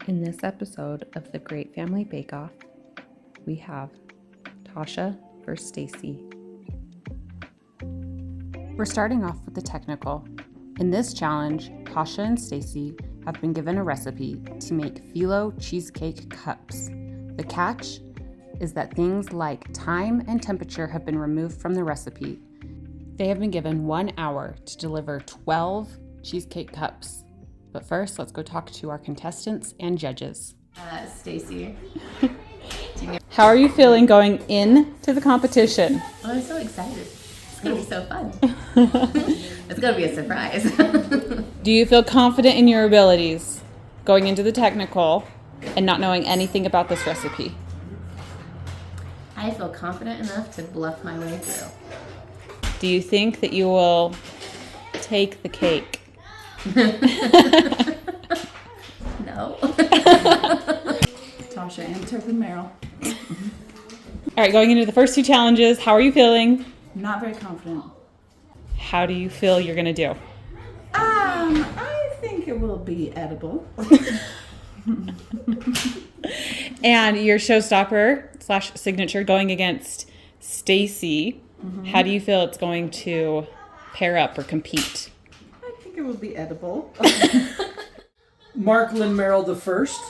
In this episode of The Great Family Bake Off, we have Tasha versus Stacey. We're starting off with the technical. In this challenge, Tasha and Stacey have been given a recipe to make phyllo cheesecake cups. The catch is that things like time and temperature have been removed from the recipe. They have been given 1 hour to deliver 12 cheesecake cups. But first, let's go talk to our contestants and judges. Stacey. How are you feeling going into the competition? Oh, I'm so excited. It's going to be so fun. It's going to be a surprise. Do you feel confident in your abilities going into the technical and not knowing anything about this recipe? I feel confident enough to bluff my way through. Do you think that you will take the cake? No. Tasha and Turpin Merrill. All right, going into the first two challenges, how are you feeling? Not very confident. How do you feel you're going to do? I think it will be edible. And your showstopper / signature going against Stacey. Mm-hmm. How do you feel it's going to pair up or compete? I think it will be edible. Mark Lynn Merrill the first.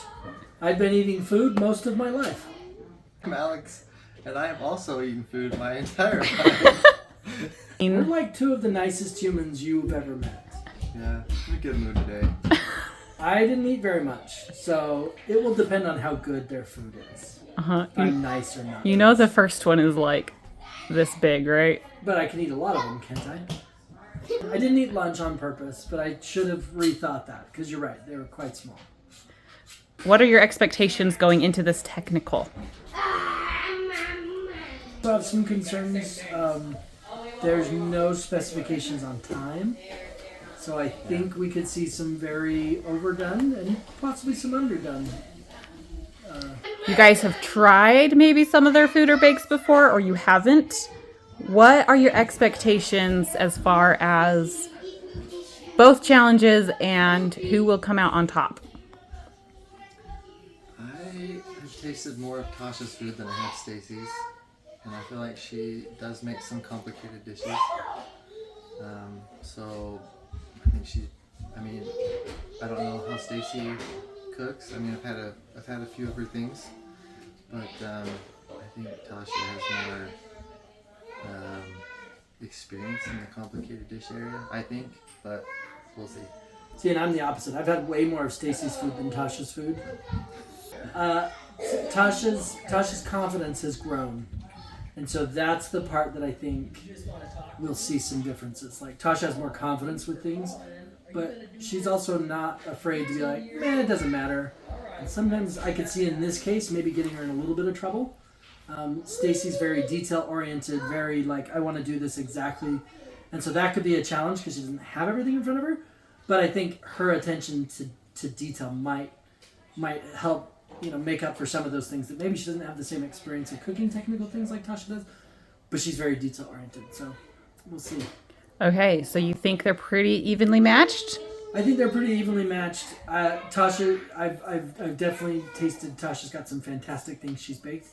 I've been eating food most of my life. I'm Alex, and I have also eaten food my entire life. We're like two of the nicest humans you've ever met. Yeah, I'm in a good mood today. I didn't eat very much, so it will depend on how good their food is. If I'm nice or not. You know the first one is like this big, right? But I can eat a lot of them, can't I? I didn't eat lunch on purpose, but I should have rethought that, because you're right, they were quite small. What are your expectations going into this technical? I have some concerns. There's no specifications on time, so I think we could see some very overdone and possibly some underdone. You guys have tried maybe some of their food or bakes before, or you haven't. What are your expectations as far as both challenges and who will come out on top? I have tasted more of Tasha's food than I have Stacey's, and I feel like she does make some complicated dishes. So I think I don't know how Stacey cooks. I mean, I've had a few of her things, but I think Tasha has more experience in the complicated dish area, I think, but we'll see. See, and I'm the opposite. I've had way more of Stacey's food than Tasha's food. Tasha's confidence has grown, and so that's the part that I think we'll see some differences. Like, Tasha has more confidence with things, but she's also not afraid to be like, man, it doesn't matter. And sometimes I could see in this case maybe getting her in a little bit of trouble. Stacey's very detail-oriented, very like, I want to do this exactly. And so that could be a challenge because she doesn't have everything in front of her. But I think her attention to detail might help, make up for some of those things that maybe she doesn't have the same experience of cooking technical things like Tasha does. But she's very detail-oriented, so we'll see. Okay, so you think they're pretty evenly matched? I think they're pretty evenly matched. Tasha, I've definitely tasted. Tasha's got some fantastic things she's baked.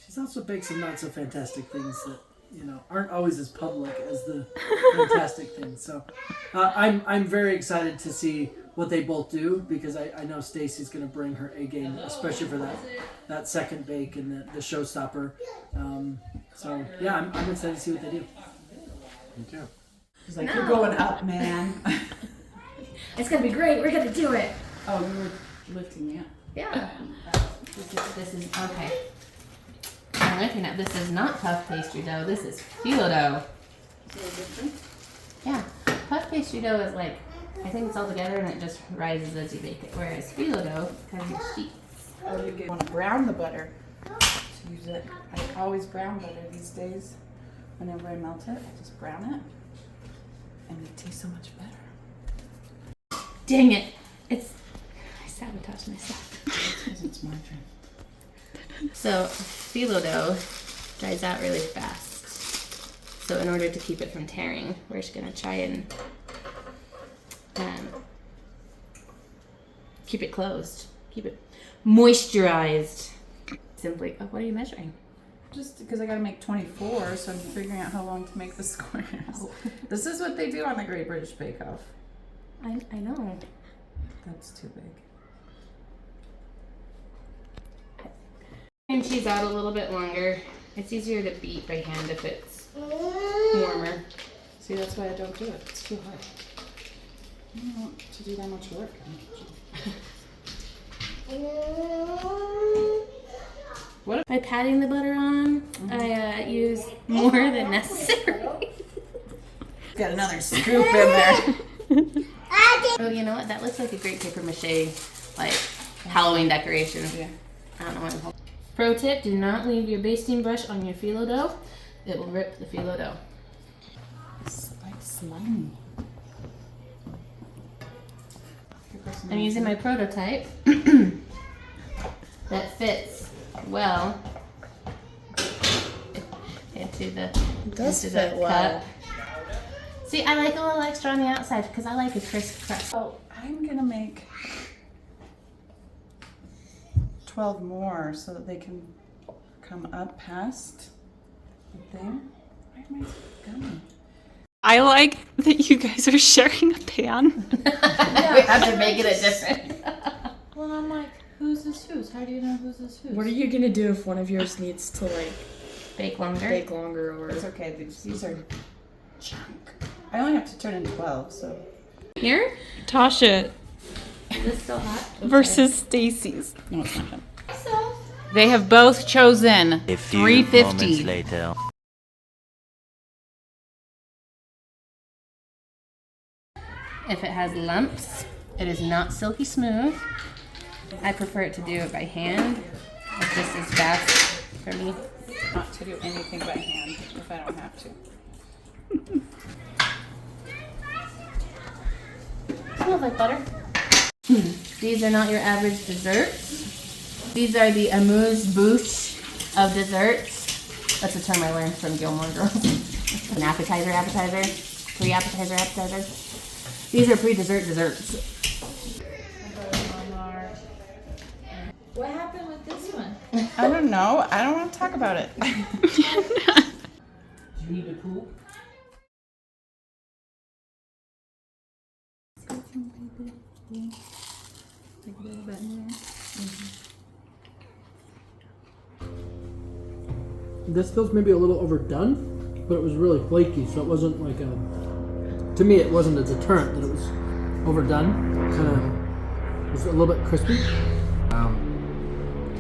She's also baked some not so fantastic things that aren't always as public as the fantastic things. So I'm very excited to see what they both do, because I know Stacey's going to bring her A game, especially for that second bake and the showstopper. So yeah, I'm excited to see what they do. Me too. She's like, you're going up, man. It's going to be great. We're going to do it. Oh, you were lifting me up. Yeah. This is okay. I'm looking at this is not puff pastry dough. This is phyllo dough. Is it different? Yeah. Puff pastry dough is like, I think it's all together and it just rises as you bake it. Whereas phyllo dough kind of sheets. Or you want to brown the butter to use it. I always brown butter these days. Whenever I melt it, I just brown it. And it tastes so much better. Dang it. I sabotaged myself. Because it's my turn. So phyllo dough dries out really fast. So in order to keep it from tearing, we're just gonna try and keep it closed. keep it moisturized. Simply, oh, what are you measuring? Just because I gotta make 24, so I'm figuring out how long to make the squares. Oh. This is what they do on the Great British Bake Off. I know. That's too big. And cheese out a little bit longer. It's easier to beat by hand if it's warmer. See, that's why I don't do it. It's too hard. I don't want to do that much work. By patting the butter on, I use more than necessary. Got another scoop in there. Oh, you know what? That looks like a great paper mache, like Halloween decoration. Yeah. I don't know what I'm called. Pro tip: do not leave your basting brush on your phyllo dough. It will rip the phyllo dough. It's like slimy. I'm using my prototype that fits well into the cup. See, I like a little extra on the outside because I like a crisp crust. Oh, I'm gonna make 12 more so that they can come up past the thing. Why am I going? I like that you guys are sharing a pan. We have to make it a different. Well, I'm like, who's this whose? How do you know who's this whose? What are you gonna do if one of yours needs to like Bake longer. bake longer or? It's okay, these are junk. I only have to turn in 12, so. Here? Tasha Is this still hot? versus Stacey's. No, it's not done. They have both chosen A few 350. moments later. If it has lumps, it is not silky smooth. I prefer it to do it by hand. It's just as fast for me. Not to do anything by hand if I don't have to. Smells like butter. These are not your average desserts. These are the amuse-bouche of desserts. That's a term I learned from Gilmore Girls. An appetizer, pre-appetizer. These are pre-dessert desserts. What happened with this one? I don't know. I don't want to talk about it. Do you need to poop? This feels maybe a little overdone, but it was really flaky, so it wasn't like a. To me, it wasn't a deterrent that it was overdone. Kind of was a little bit crispy.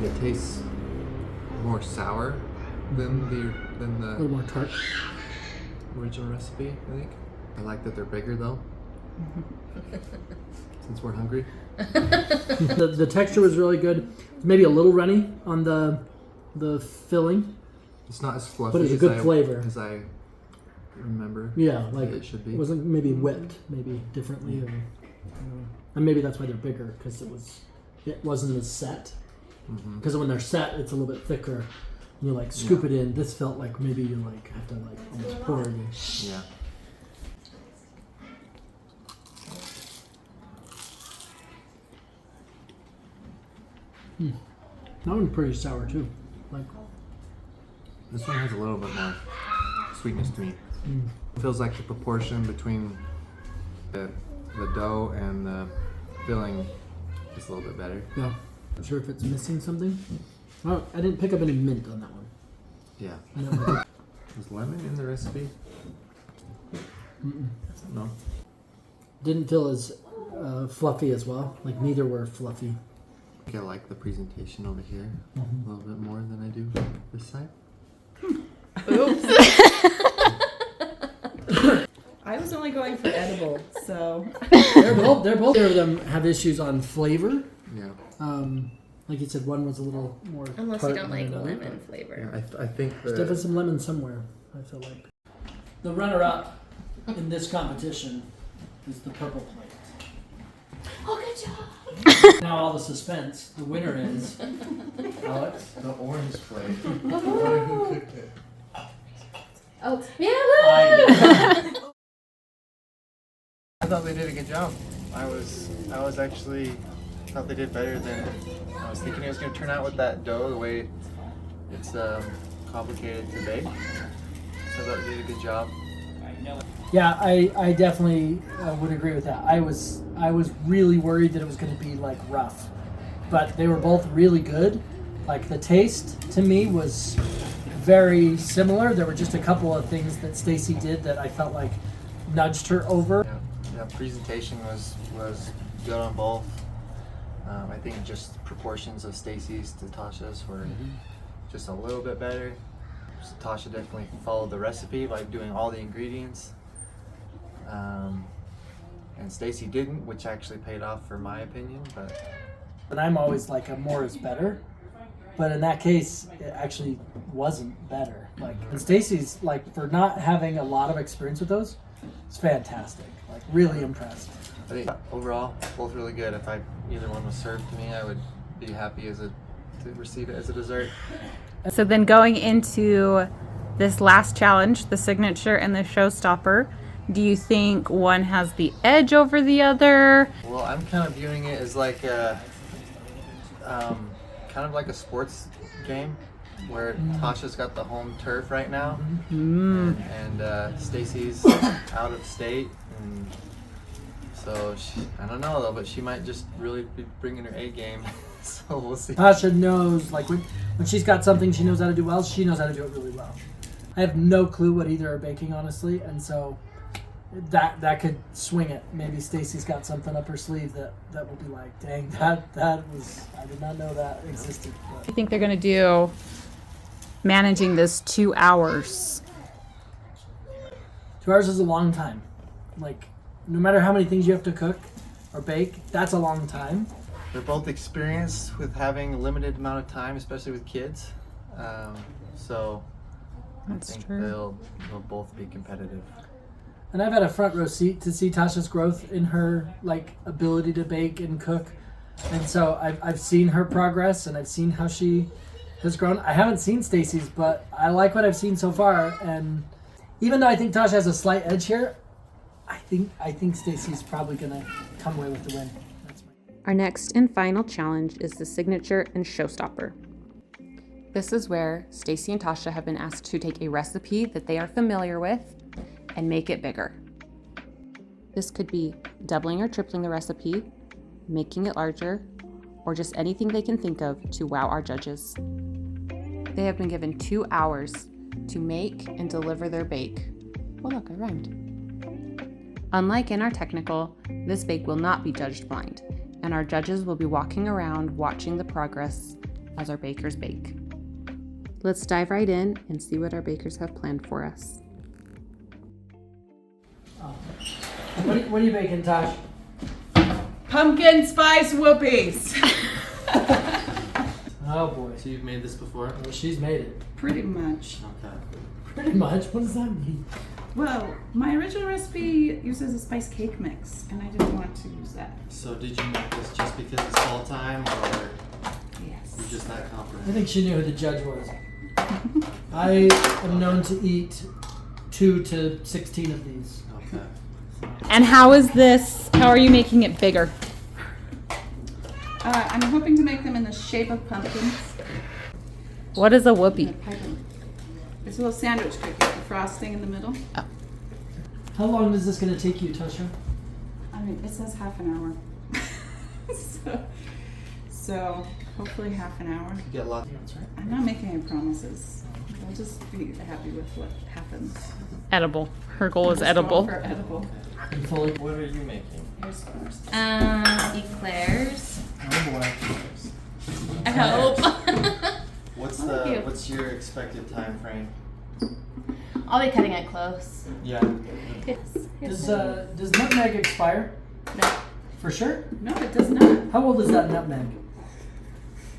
It tastes more sour than A little the more tart. original recipe, I think. I like that they're bigger though. Since we're hungry. The texture was really good. Maybe a little runny on the filling. It's not as fluffy But it's a as good flavor. as I remember. Yeah, like it should be. It wasn't maybe whipped, maybe differently, or, and maybe that's why they're bigger because it wasn't as set. Because when they're set, it's a little bit thicker. You like scoop it in. This felt like maybe you like have to like almost pour it in. Yeah. That one's pretty sour too. Like This one has a little bit more sweetness to me. It feels like the proportion between the dough and the filling is a little bit better. yeah. Not sure if it's missing something. Oh, I didn't pick up any mint on that one. Yeah. No. Is lemon in the recipe? No. Didn't feel as fluffy as well. Like neither were fluffy. I think I like the presentation over here a little bit more than I do this side. I was only going for edible, so They're both of them have issues on flavor. Yeah. Like you said, one was a little more. Unless tart you don't than like another. lemon flavor. Yeah, I think There's definitely some lemon somewhere. I feel like. The runner-up in this competition is the purple plate. Oh, good job. Now all the suspense. The winner is Alex. the orange plate. Who cooked it? Oh, yeah. I thought they did a good job. I was actually thought they did better than I was thinking it was going to turn out with that dough, the way it's complicated to bake. So I thought they did a good job. Yeah, I definitely would agree with that. I was really worried that it was going to be like rough, but they were both really good. Like the taste to me was very similar. There were just a couple of things that Stacey did that I felt like nudged her over. Yeah, presentation was good on both. I think just proportions of Stacey's to Tasha's were just a little bit better. So Tasha definitely followed the recipe by doing all the ingredients. And Stacey didn't, which actually paid off for my opinion. And I'm always like a more is better. But in that case, it actually wasn't better. Like, and Stacey's like, for not having a lot of experience with those, it's fantastic. Like, really impressed. I think overall, both really good. If either one was served to me, I would be happy to receive it as a dessert. So then going into this last challenge, the signature and the showstopper, do you think one has the edge over the other? Well, I'm kind of viewing it as like a kind of like a sports game where Tasha's got the home turf right now, and Stacey's out of state, and so I don't know though, but she might just really be bringing her A game. So we'll see. Tasha knows, like when she's got something she knows how to do well, she knows how to do it really well. I have no clue what either are baking, honestly, and so that could swing it. Maybe Stacey's got something up her sleeve that will be like, dang, that was, I did not know that existed. I think they're going to do managing this 2 hours. 2 hours is a long time. Like, no matter how many things you have to cook or bake, that's a long time. They're both experienced with having a limited amount of time, especially with kids. So That's I think true. they'll both be competitive. And I've had a front row seat to see Tasha's growth in her like ability to bake and cook, and so I've seen her progress and I've seen how she has grown. I haven't seen Stacey's, but I like what I've seen so far. And even though I think Tasha has a slight edge here, I think Stacey's probably gonna come away with the win. Our next and final challenge is the signature and showstopper. This is where Stacey and Tasha have been asked to take a recipe that they are familiar with and make it bigger. This could be doubling or tripling the recipe, making it larger, or just anything they can think of to wow our judges. They have been given 2 hours to make and deliver their bake. Oh look, I rhymed. Unlike in our technical, this bake will not be judged blind, and our judges will be walking around watching the progress as our bakers bake. Let's dive right in and see what our bakers have planned for us. What are you baking, Tosh? Pumpkin spice whoopies. Oh boy. So you've made this before? Well, she's made it. Pretty much. Okay. Pretty much. What does that mean? Well, my original recipe uses a spice cake mix, and I didn't want to use that. So did you make this just because it's fall time, or Yes. you're just that I confident? think she knew who the judge was. I am known to eat 2 to 16 of these. Okay. And how are you making it bigger? I'm hoping to make them in the shape of pumpkins. What is a whoopee? It's a little sandwich cookie with the frosting in the middle. How long is this going to take you, Tasha? I mean, it says half an hour. so hopefully half an hour. You get lots. That's right. I'm not making any promises. I'll just be happy with what happens. Edible. Her goal is Just go edible. for edible. And fully. What are you making? Here's first. Eclairs. Oh boy. I hope. What's Thank you. what's your expected time frame? I'll be cutting it close. Yeah. Yes. Does nutmeg expire? No. For sure? No, it does not. How old is that nutmeg?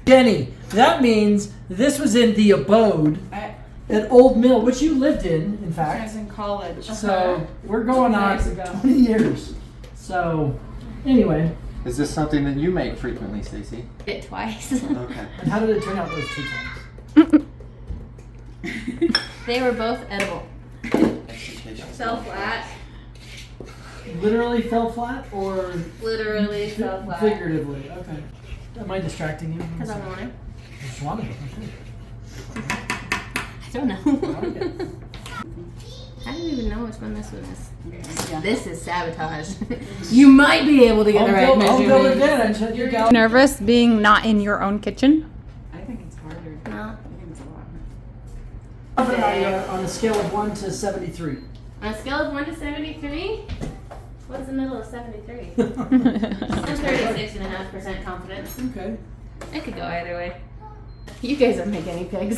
Jenny, that means this was in the abode I at Old Mill, which you lived in was fact. in college. So we're going 20 on years ago. 20 years. So anyway, Is this something that you make frequently, Stacey? Did it twice. Okay. and how did it turn out those 2 times? They were both edible. Expectations. Fell flat. literally fell flat or Literally fell flat. figuratively? Okay. Am I distracting you? Because I wanted. Just wanted. Okay. I don't know. I don't even know which one this one is. Yeah. This is sabotage. You might be able to get the right I'll measurement. go again and check your gal. Nervous being not in your own kitchen? I think it's harder. No. I think it's a lot. Confident are you on a scale of 1 to 73? On a scale of 1 to 73, what's the middle of 73? I'm 36.5% confidence. Okay. I could go either way. You guys are my guinea pigs.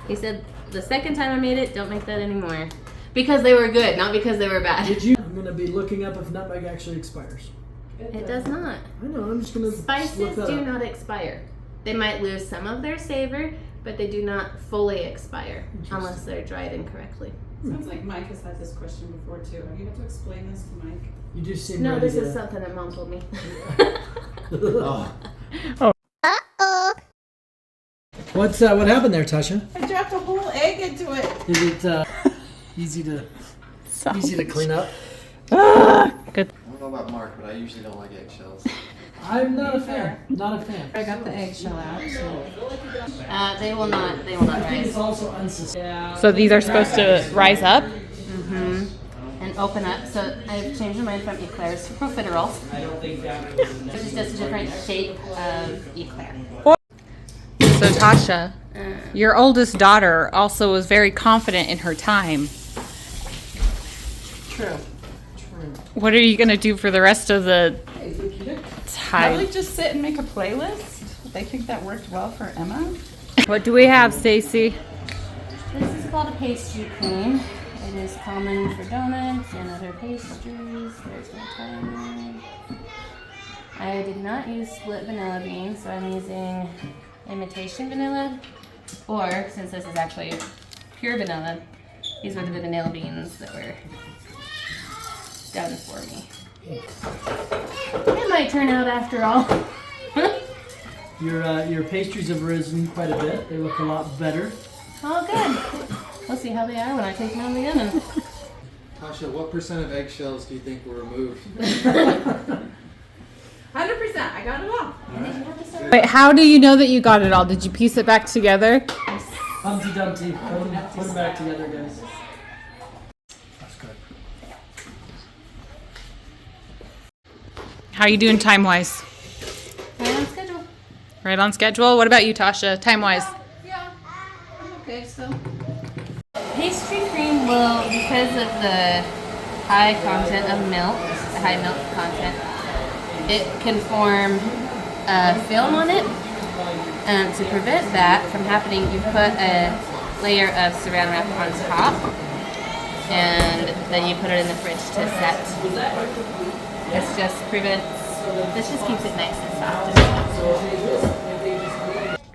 He said the second time I made it, don't make that anymore. Because they were good, not because they were bad. Did you? I'm gonna be looking up if nutmeg actually expires. It does not. I know. I'm just gonna Spices look that do up. not expire. They might lose some of their savor, but they do not fully expire unless they're dried incorrectly. Sounds like Mike has had this question before too. Have you had to explain this to Mike? You just seem No, ready this to. is something that Mom told me. What happened there, Tasha? I dropped a whole egg into it. Is it easy to clean up? I don't know about Mark, but I usually don't like eggshells. I'm not a fan. Not a fan. I got the eggshell out. So. They will not I think rise. it's also unsustainable. So these are supposed to rise up? Mm-hmm. And open up. So I've changed my mind from eclairs to profiteroles. Which is just a different shape of eclair. So Tasha, your oldest daughter also was very confident in her time. True. What are you going to do for the rest of the Probably time? just sit and make a playlist. They think that worked well for Emma. What do we have, Stacey? This is called a pastry cream. It is common for donuts and other pastries. There's my timer. I did not use split vanilla beans, so I'm using imitation vanilla. Or, since this is actually pure vanilla, these were the vanilla beans that were done for me. It might turn out after all. Your pastries have risen quite a bit. They look a lot better. Oh, good. We'll see how they are when I take them out of the oven. Tasha, what % of eggshells do you think were removed? 100%. I got it all. Wait, how do you know that you got it all? Did you piece it back together? Humpty Dumpty. Put them back together, guys. That's good. How are you doing time-wise? Right on schedule. Right on schedule? What about you, Tasha, time-wise? Yeah, I'm okay, so. Pastry cream will, because of the high content of milk, the high milk content, it can form a film on it. And to prevent that from happening, you put a layer of saran wrap on top, and then you put it in the fridge to set. This just keeps it nice and soft.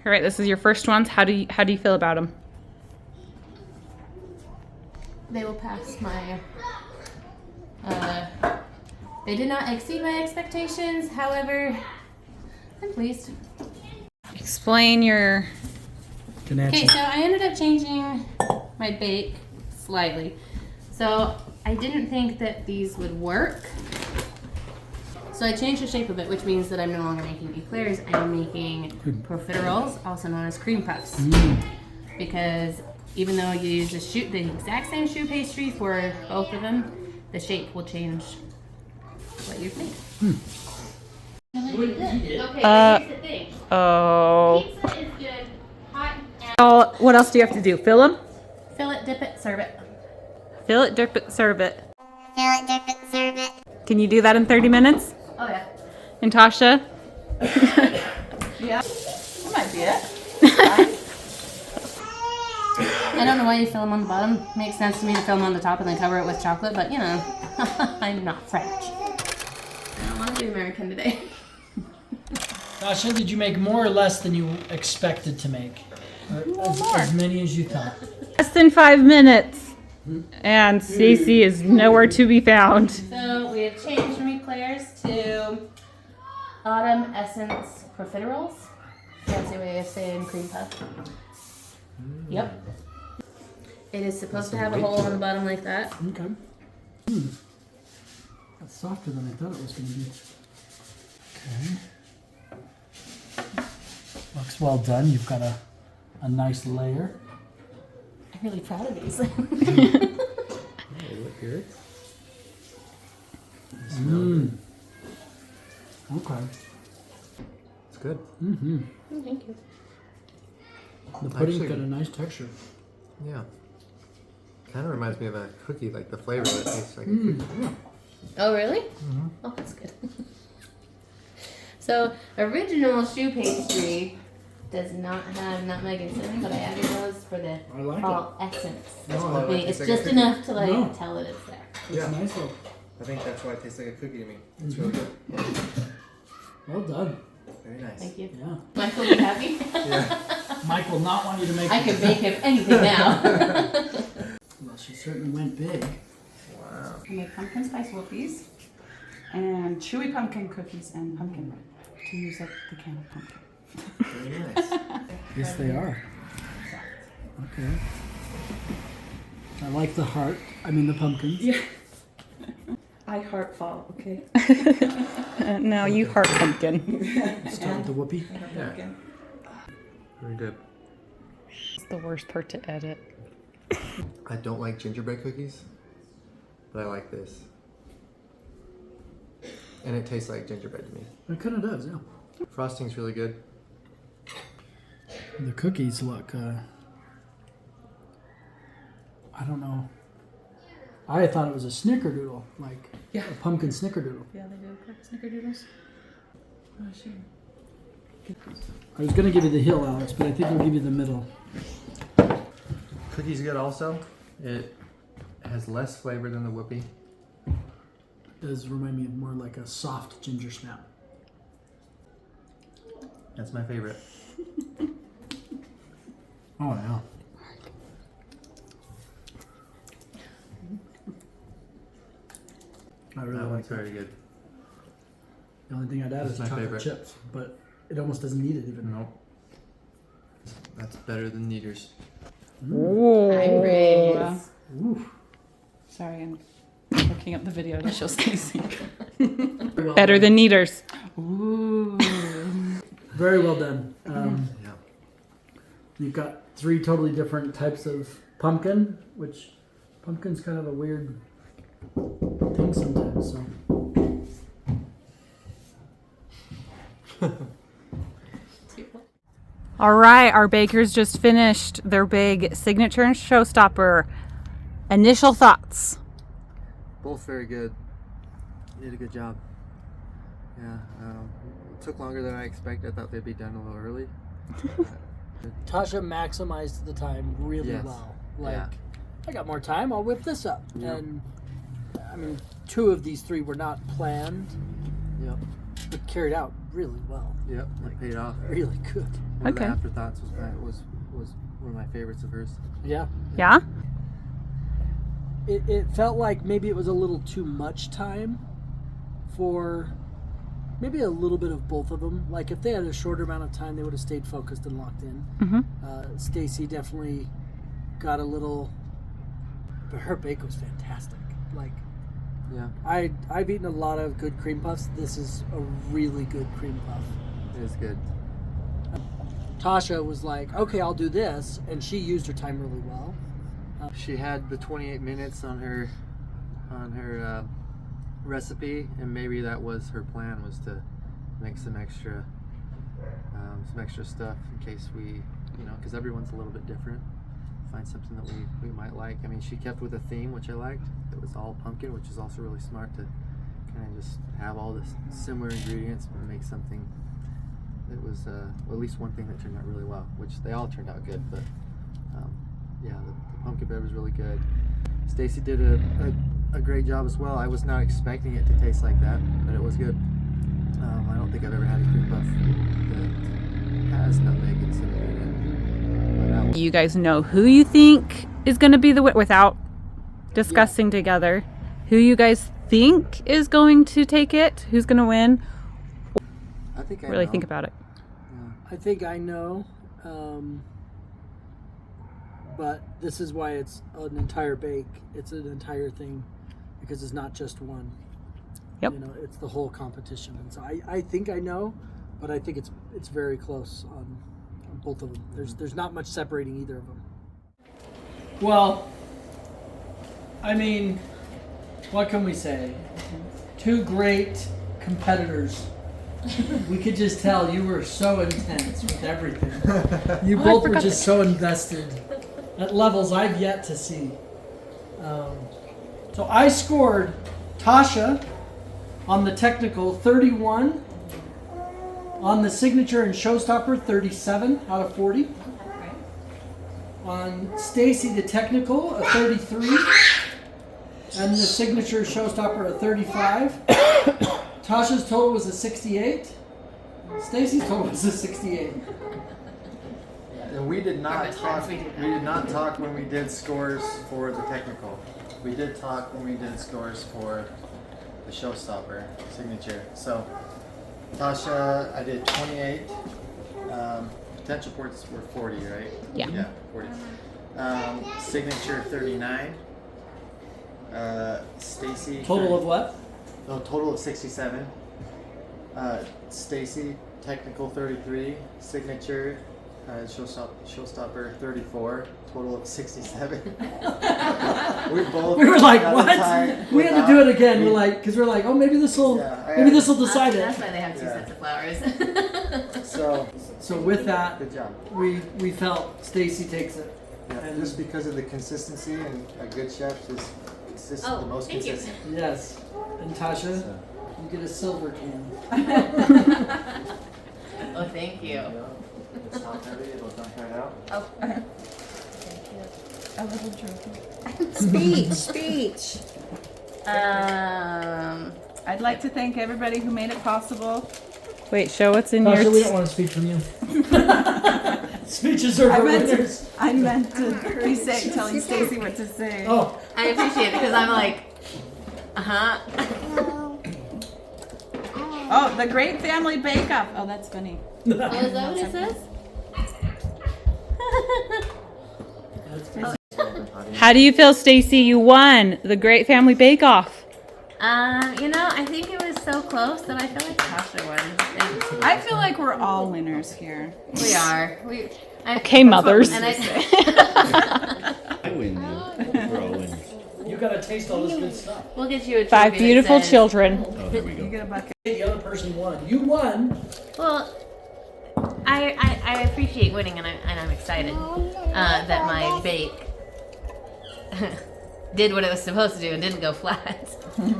All right, this is your first ones. How do you feel about them? They will pass my. They did not exceed my expectations. However, I'm pleased. Explain your... Okay, so I ended up changing my bake slightly. So I didn't think that these would work. So I changed the shape of it, which means that I'm no longer making eclairs. I'm making profiteroles, also known as cream puffs. Because even though you use the exact same choux pastry for both of them, the shape will change what you think. Okay, here's the thing. Oh. Pizza is good hot and Oh, what else do you have to do? Fill them? fill it, dip it, serve it. Fill it, dip it, serve it. Fill it, dip it, serve it. Can you do that in 30 minutes? Oh yeah. And Tasha? Yeah. That might be it. I don't know why you fill them on the bottom. Makes sense to me to fill them on the top and then cover it with chocolate, but you know, I'm not French. I don't want to be American today. Tasha, did you make more or less than you expected to make? Or as many as you thought? Less than 5 minutes. And Stacey is nowhere to be found. So we have changed from eclairs to autumn essence profiteroles. Fancy way of saying cream puff. Yep. It is supposed to have a hole on the bottom like that. Okay. That's softer than I thought it was going to be. Okay. Looks well done. You've got a nice layer. I'm really proud of these. Oh, look good. Okay. It's good. Mm-hmm. Oh, thank you. The pudding's Actually- got a nice texture. Yeah. Kind of reminds me of a cookie, like the flavor of it tastes like a cookie. Oh, really? Oh, that's good. So, original choux pastry does not have nutmeg and cinnamon, but I added those for the I like fall essence. That's why it It's tastes like a just cookie. enough to like No. tell that it's there. It's Yeah. nice though. I think that's why it tastes like a cookie to me. It's really good. Well done. Very nice. Thank you. Yeah. Michael, you happy? Yeah. Mike will not want you to make I could make him anything now. Well, she certainly went big. Wow. I made pumpkin spice whoopies and chewy pumpkin cookies and pumpkin bread to use like the can of pumpkin. Very nice. Yes, they are. Okay. I like the heart. I mean the pumpkins. Yeah. I heart fall, okay? Now you heart pumpkin. Start with the whoopee. Yeah. Very good. It's the worst part to edit. I don't like gingerbread cookies, but I like this. And it tastes like gingerbread to me. It kind of does, yeah. Frosting's really good. The cookies look, I don't know. I thought it was a snickerdoodle, like Yeah. a pumpkin snickerdoodle. Yeah, they do snickerdoodles. Oh, sure. I was going to give you the hill, Alex, but I think I'll give you the middle. Cookie's good also. It has less flavor than the whoopie. It does remind me of more like a soft ginger snap. That's my favorite. Oh, yeah. I really That like one's that. very good. The only thing I'd add That's is my chocolate favorite. chips, but it almost doesn't need it even. Nope. That's better than Neaters. I'm Grace. Ooh. Sorry, I'm looking up the video to show Stacey. Well Better done. than Neaters. Ooh. Very well done. Yeah. You've got 3 totally different types of pumpkin, which pumpkin's kind of a weird thing sometimes. So All right, our bakers just finished their big signature and showstopper. Initial thoughts. Both very good. You did a good job. Yeah. It took longer than I expected. I thought they'd be done a little early. Tasha maximized the time really Yes. well. Like, Yeah. I got more time, I'll whip this up. Yeah. And I mean, 2 of these 3 were not planned, Yep. but carried out really well. Yep. It paid off. Really good. One of Okay. the afterthoughts was one of my favorites of hers. Yeah. Yeah? It felt like maybe it was a little too much time for maybe a little bit of both of them. Like if they had a shorter amount of time, they would have stayed focused and locked in. Mm-hmm. Stacey definitely got a little, but her bake was fantastic. Like Yeah. I've eaten a lot of good cream puffs. This is a really good cream puff. It is good. Tasha was like, okay, I'll do this, and she used her time really well. She had the 28 minutes on her recipe, and maybe that was her plan, was to make some extra stuff in case we, because everyone's a little bit different. Find something that we might like. I mean, she kept with a theme, which I liked. It was all pumpkin, which is also really smart to kind of just have all this similar ingredients but make something that was at least one thing that turned out really well, which they all turned out good. But yeah, the pumpkin bread was really good. Stacey did a great job as well. I was not expecting it to taste like that, but it was good. I don't think I've ever had a cream puff that has nutmeg and cinnamon in it. But that one, You guys know who you think is going to be the winner without discussing together. Who you guys think is going to take it? Who's going to win? I think I Really know. think about it. I think I know, but this is why it's an entire bake. It's an entire thing. because it's not just one. Yep. You know, it's the whole competition. And so I think I know, but I think it's very close on both of them. There's not much separating either of them. Well, I mean, what can we say? Two great competitors. We could just tell you were so intense with everything. You both were just so invested at levels I've yet to see. So I scored Tasha on the technical 31, on the signature and showstopper 37 out of 40. On Stacey the technical a 33, and the signature showstopper a 35. Tasha's total was a 68. Stacey's total was a 68. And we did not talk. We did not talk when we did scores for the technical. We did talk when we did scores for the showstopper signature. So Tasha, I did 28. Potential points were 40, right? Yeah. Yeah, 40. Signature 39. Stacey. Total of what? No, total of 67. Stacey, technical 33. Signature, showstopper 34. Total of 67. We were like, what? We had to do it again. We're like, oh, maybe this will decide it. That's why they have two sets of flowers. So with that, good job. we felt Stacey takes it. Yeah, and just because of the consistency, and a good chef is consistent, the most thank you. consistent. Yes. And Tasha, So, you get a silver can. Oh, thank you. it's not heavy, it'll dump right out. Oh, A little trophy. Speech. I'd like to thank everybody who made it possible. Wait, show what's in Tasha, your. we don't want to speak from you. Speeches are for winners. I meant to be telling Stacey what to say. Oh, I appreciate it because I'm like, Oh, the Great Family Bake Off. Oh, that's funny. Oh, is that what it says? How do you feel, Stacey? You won the Great Family Bake Off. I think it was so close that I feel like Tasha won. I feel like we're all winners here. We are. Okay, mothers. And I win. We're all winners. you got to taste all this good stuff. we'll get you a trophy 5 that beautiful says- children. Oh, there we You go. get a bucket. The other person won. You won. Well, I appreciate winning, and I'm excited that my bake did what it was supposed to do and didn't go flat.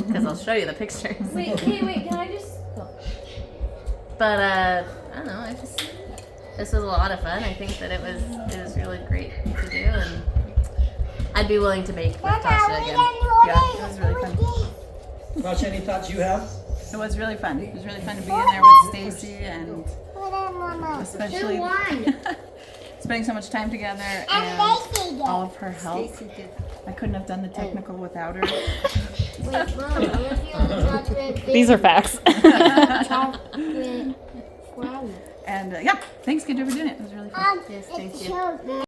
Because I'll show you the pictures. Wait, can I just? But I don't know. This was a lot of fun. I think that it was really great to do, and I'd be willing to bake with Tasha again. Yeah, it was really fun. Tasha, any thoughts you have? It was really fun. It was really fun to be in there with Stacey and especially spending so much time together and all of her help. I couldn't have done the technical without her. These are facts. And yeah, thanks, Kendra, for doing it. It was really fun. Yes, thank you.